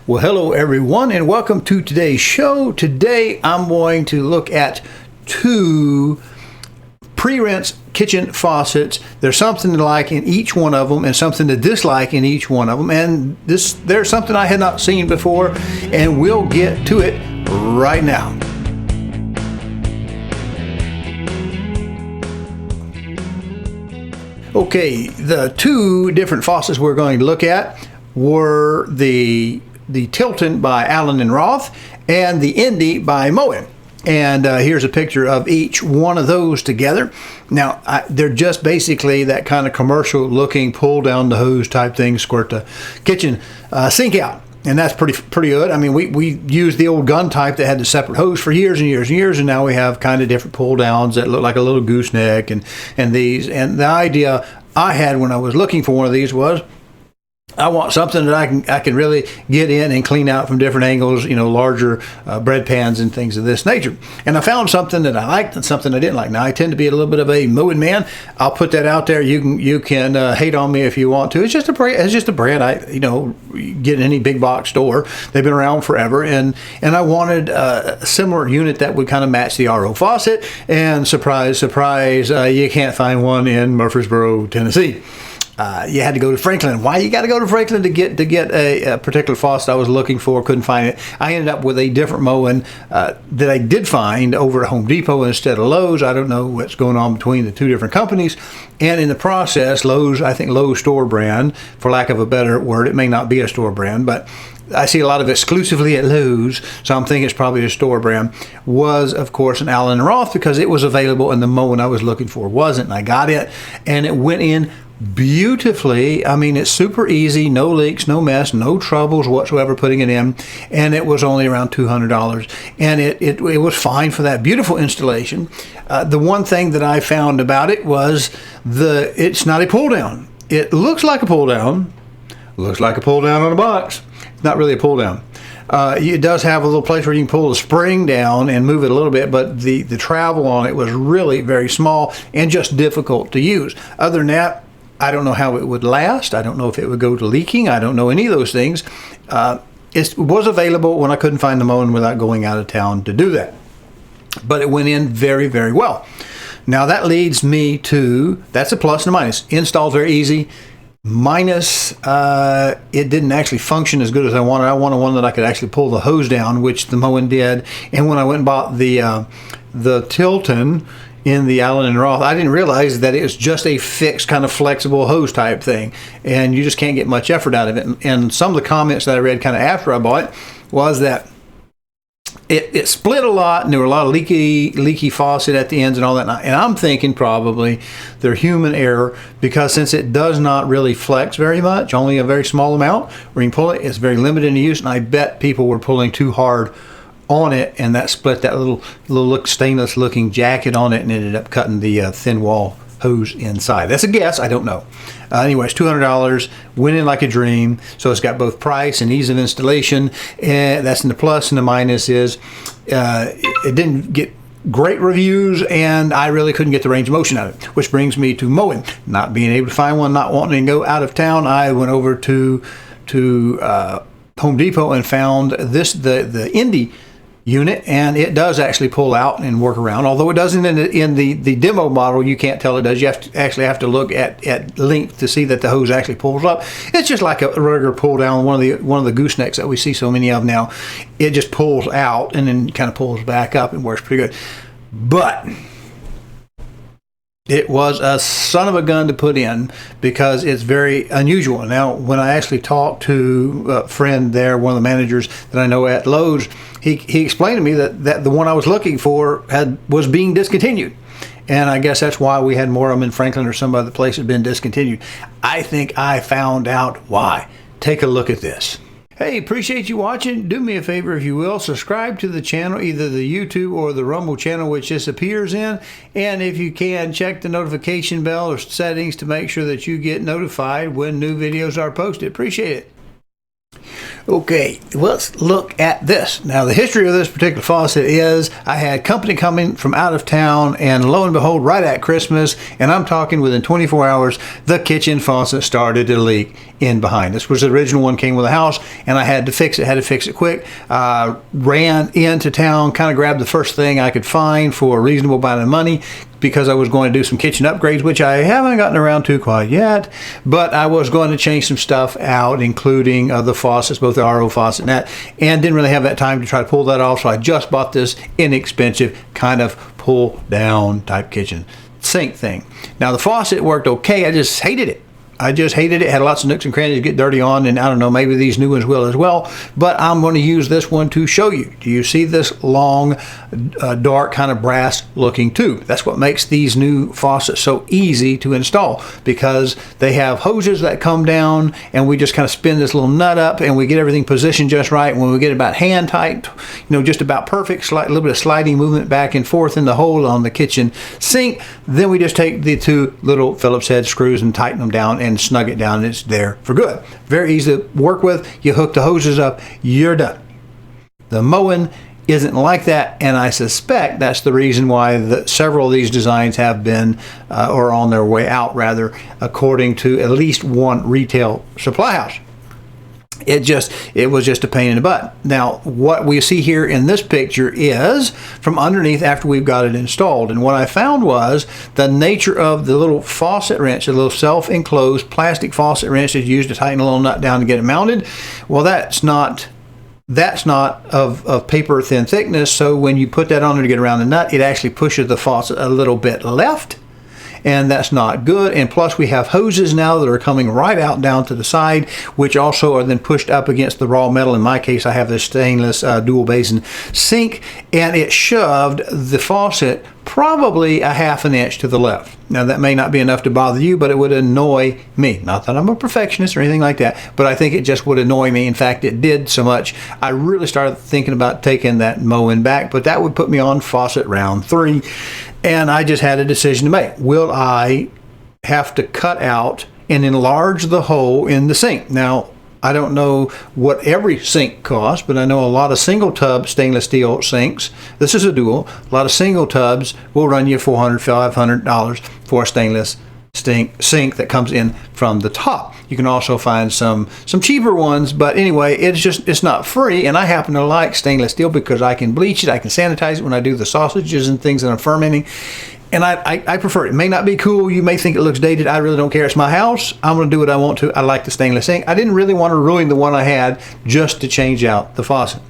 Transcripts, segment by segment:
Well, hello everyone, and welcome to today's show. Today I'm going to look at two pre-rinse kitchen faucets. There's something to like in each one of them and something to dislike in each one of them, and there's something I had not seen before, and we'll get to it right now. Okay, the two different faucets we're going to look at were the Tilton by Allen & Roth and the Indy by Moen. And here's a picture of each one of those together. Now, they're just basically that kind of commercial looking pull down the hose type thing, squirt the kitchen sink out. And that's pretty good. I mean, we used the old gun type that had the separate hose for years and years and years, and now we have kind of different pull downs that look like a little gooseneck and these. And the idea I had when I was looking for one of these was, I want something that I can really get in and clean out from different angles, you know, larger bread pans and things of this nature. And I found something that I liked and something I didn't like. Now, I tend to be a little bit of a Moen man. I'll put that out there. You can hate on me if you want to. It's just a brand I get in any big box store. They've been around forever, and I wanted a similar unit that would kind of match the RO faucet. And surprise, surprise, you can't find one in Murfreesboro, Tennessee. You had to go to Franklin. Why you got to go to Franklin to get a particular faucet I was looking for? Couldn't find it. I ended up with a different Moen that I did find over at Home Depot instead of Lowe's. I don't know what's going on between the two different companies. And in the process, I think Lowe's store brand, for lack of a better word, it may not be a store brand, but I see a lot of exclusively at Lowe's, so I'm thinking it's probably a store brand, was, of course, an Allen & Roth because it was available and the Moen I was looking for wasn't. And I got it, and it went in beautifully. I mean, it's super easy, no leaks, no mess, no troubles whatsoever putting it in, and it was only around $200, and it was fine for that beautiful installation. The one thing that I found about it was it's not a pull down. It looks like a pull down, on a box. It's not really a pull down. It does have a little place where you can pull the spring down and move it a little bit, but the travel on it was really very small and just difficult to use. Other than that, I don't know how it would last. I don't know if it would go to leaking. I don't know any of those things. It was available when I couldn't find the Moen without going out of town to do that. But it went in very, very well. Now that leads me to, that's a plus and a minus. Install's very easy. Minus, it didn't actually function as good as I wanted. I wanted one that I could actually pull the hose down, which the Moen did. And when I went and bought the Tilton in the Allen & Roth, I didn't realize that it was just a fixed kind of flexible hose type thing, and you just can't get much effort out of it. And some of the comments that I read kind of after I bought it was that it split a lot, and there were a lot of leaky faucet at the ends and all that. And I'm thinking probably they're human error, because since it does not really flex very much, only a very small amount where you can pull it, it's very limited in use. And I bet people were pulling too hard on it, and that split that little stainless looking jacket on it and ended up cutting the thin wall hose inside. That's a guess. I don't know. Anyways, $200, went in like a dream. So it's got both price and ease of installation. And that's in the plus, and the minus is it didn't get great reviews, and I really couldn't get the range of motion out of it. Which brings me to Moen. Not being able to find one, not wanting to go out of town, I went over to Home Depot and found the Indy unit, and it does actually pull out and work around, although it doesn't in the demo model. You can't tell it does. You actually have to look at length to see that the hose actually pulls up. It's just like a regular pull down, one of the goosenecks that we see so many of now. It just pulls out and then kind of pulls back up and works pretty good. But it was a son of a gun to put in because it's very unusual. Now, when I actually talked to a friend there, one of the managers that I know at Lowe's, he explained to me that the one I was looking for was being discontinued. And I guess that's why we had more of them in Franklin or some other place had been discontinued. I think I found out why. Take a look at this. Hey, appreciate you watching. Do me a favor if you will. Subscribe to the channel, either the YouTube or the Rumble channel, which this appears in. And if you can, check the notification bell or settings to make sure that you get notified when new videos are posted. Appreciate it. Okay, let's look at this. Now, the history of this particular faucet is I had company coming from out of town, and lo and behold, right at Christmas, and I'm talking within 24 hours, the kitchen faucet started to leak in behind. This was the original one, came with a house, and I had to fix it quick. Ran into town, kind of grabbed the first thing I could find for a reasonable amount of money, because I was going to do some kitchen upgrades, which I haven't gotten around to quite yet, but I was going to change some stuff out, including the faucets, both the RO faucet and that, and didn't really have that time to try to pull that off, so I just bought this inexpensive kind of pull down type kitchen sink thing. Now, the faucet worked okay, I just hated it. Had lots of nooks and crannies to get dirty on, and I don't know, maybe these new ones will as well, but I'm going to use this one to show you. Do you see this long, dark kind of brass looking tube? That's what makes these new faucets so easy to install, because they have hoses that come down, and we just kind of spin this little nut up, and we get everything positioned just right. When we get about hand tight, just about perfect, a little bit of sliding movement back and forth in the hole on the kitchen sink, then we just take the two little Phillips head screws and tighten them down and snug it down, and it's there for good. Very easy to work with. You hook the hoses up, you're done. The Moen isn't like that, and I suspect that's the reason why several of these designs have been, or on their way out rather, according to at least one retail supply house. It was just a pain in the butt. Now, what we see here in this picture is from underneath after we've got it installed. And what I found was the nature of the little faucet wrench, a little self-enclosed plastic faucet wrench that's used to tighten a little nut down to get it mounted. Well, that's not of paper thin thickness. So when you put that on there to get around the nut, it actually pushes the faucet a little bit left. And that's not good. And plus we have hoses now that are coming right out down to the side, which also are then pushed up against the raw metal. In my case, I have this stainless dual basin sink, and it shoved the faucet probably a ½ inch to the left. Now, that may not be enough to bother you, but it would annoy me. Not that I'm a perfectionist or anything like that, but I think it just would annoy me. In fact, it did so much, I really started thinking about taking that Moen back, but that would put me on faucet round 3. And I just had a decision to make. Will I have to cut out and enlarge the hole in the sink? Now, I don't know what every sink costs, but I know a lot of single tub stainless steel sinks. This is a dual. A lot of single tubs will run you $400, $500 for a stainless sink that comes in from the top. You can also find some cheaper ones, but anyway, it's not free, and I happen to like stainless steel because I can bleach it, I can sanitize it when I do the sausages and things that I'm fermenting, and I prefer it. It may not be cool, you may think it looks dated, I really don't care. It's my house, I'm going to do what I want to. I like the stainless sink. I didn't really want to ruin the one I had just to change out the faucet.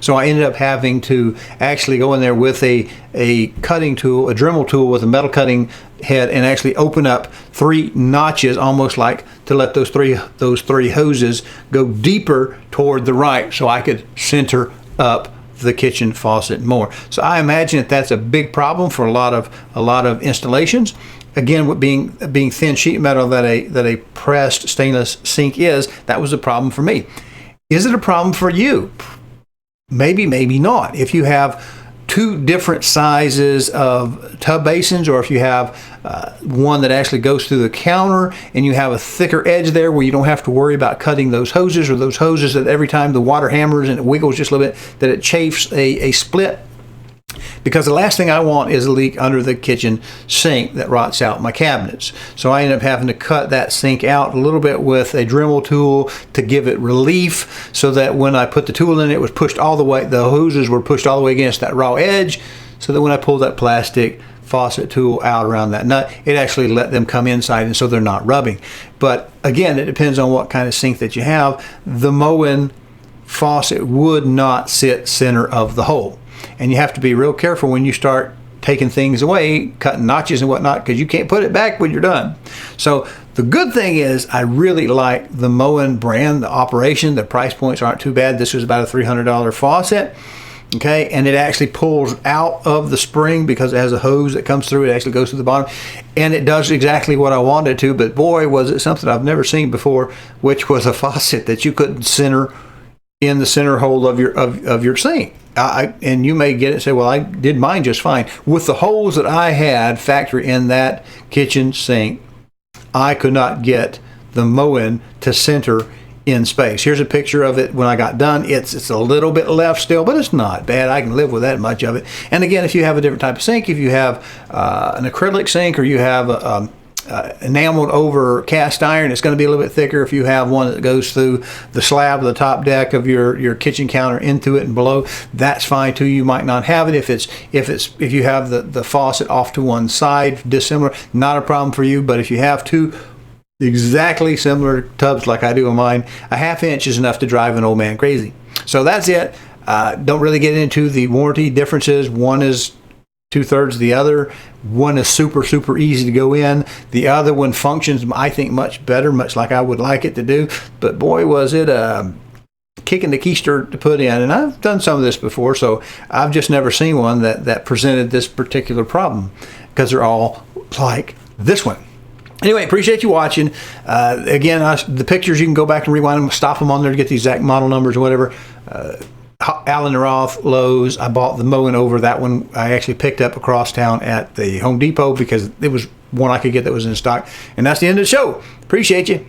So I ended up having to actually go in there with a cutting tool, a Dremel tool with a metal cutting head, and actually open up 3 notches, almost like to let those three hoses go deeper toward the right, so I could center up the kitchen faucet more. So I imagine that's a big problem for a lot of installations. Again, with being thin sheet metal that a pressed stainless sink is, that was a problem for me. Is it a problem for you? Maybe, maybe not. If you have 2 different sizes of tub basins, or if you have one that actually goes through the counter and you have a thicker edge there where you don't have to worry about cutting those hoses, or those hoses that every time the water hammers and it wiggles just a little bit, that it chafes a split. Because the last thing I want is a leak under the kitchen sink that rots out my cabinets. So I ended up having to cut that sink out a little bit with a Dremel tool to give it relief, so that when I put the tool in, it was pushed all the way, the hoses were pushed all the way against that raw edge, so that when I pulled that plastic faucet tool out around that nut, it actually let them come inside, and so they're not rubbing. But again, it depends on what kind of sink that you have. The Moen faucet would not sit center of the hole. And you have to be real careful when you start taking things away, cutting notches and whatnot, because you can't put it back when you're done. So the good thing is I really like the Moen brand, the operation. The price points aren't too bad. This was about a $300 faucet. Okay, and it actually pulls out of the spring because it has a hose that comes through. It actually goes to the bottom, and it does exactly what I wanted to. But boy, was it something I've never seen before, which was a faucet that you couldn't center in the center hole of your sink. And you may get it and say, well, I did mine just fine. With the holes that I had factory in that kitchen sink, I could not get the Moen to center in space. Here's a picture of it when I got done. It's a little bit left still, but it's not bad. I can live with that much of it. And again, if you have a different type of sink, if you have an acrylic sink, or you have enameled over cast iron, it's going to be a little bit thicker. If you have one that goes through the slab of the top deck of your kitchen counter into it and below, that's fine too. You might not have it. If you have the faucet off to one side, dissimilar, not a problem for you. But if you have two exactly similar tubs like I do in mine, a ½ inch is enough to drive an old man crazy. So that's it. Don't really get into the warranty differences. One is 2/3 the other. One is super easy to go in. The other one functions, I think, much better, much like I would like it to do. But boy, was it a kick in the keister to put in. And I've done some of this before, so I've just never seen one that presented this particular problem, because they're all like this one. Anyway, appreciate you watching. Again, the pictures, you can go back and rewind them, stop them on there to get the exact model numbers or whatever. Allen & Roth, Lowe's. I bought the Moen over. That one I actually picked up across town at the Home Depot because it was one I could get that was in stock. And that's the end of the show. Appreciate you.